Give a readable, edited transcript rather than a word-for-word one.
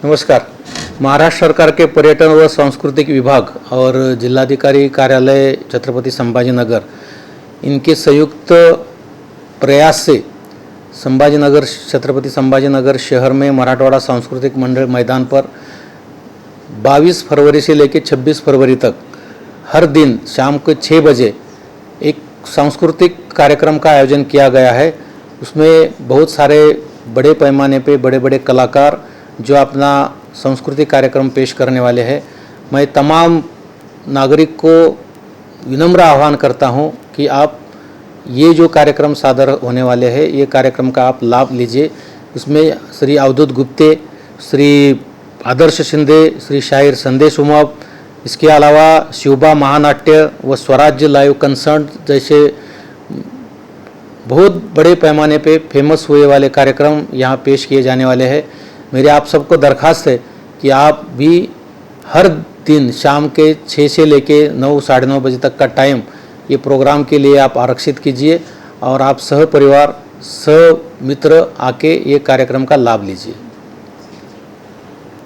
नमस्कार। महाराष्ट्र सरकार के पर्यटन व सांस्कृतिक विभाग और जिलाधिकारी कार्यालय छत्रपति संभाजीनगर इनके संयुक्त प्रयास से छत्रपति संभाजीनगर शहर में मराठवाड़ा सांस्कृतिक मंडल मैदान पर 22 फरवरी से लेकर 26 फरवरी तक हर दिन शाम को 6 बजे एक सांस्कृतिक कार्यक्रम का आयोजन किया गया है। उसमें बहुत सारे बड़े पैमाने पे बड़े बड़े कलाकार जो अपना सांस्कृतिक कार्यक्रम पेश करने वाले हैं। मैं तमाम नागरिक को विनम्र आह्वान करता हूं कि आप ये जो कार्यक्रम सादर होने वाले हैं, ये कार्यक्रम का आप लाभ लीजिए। उसमें श्री अवधूत गुप्ते, श्री आदर्श शिंदे, श्री शाहिर संदेश उमाप, इसके अलावा शिवबा महानाट्य व स्वराज्य लाइव कंसर्ट जैसे बहुत बड़े पैमाने पे फेमस हुए वाले कार्यक्रम यहाँ पेश किए जाने वाले हैं। मेरे आप सबको दरख्वास्त है कि आप भी हर दिन शाम के 6 से लेके 9 साढ़े 9 बजे तक का टाइम ये प्रोग्राम के लिए आप आरक्षित कीजिए और आप सह परिवार सह मित्र आके ये कार्यक्रम का लाभ लीजिए।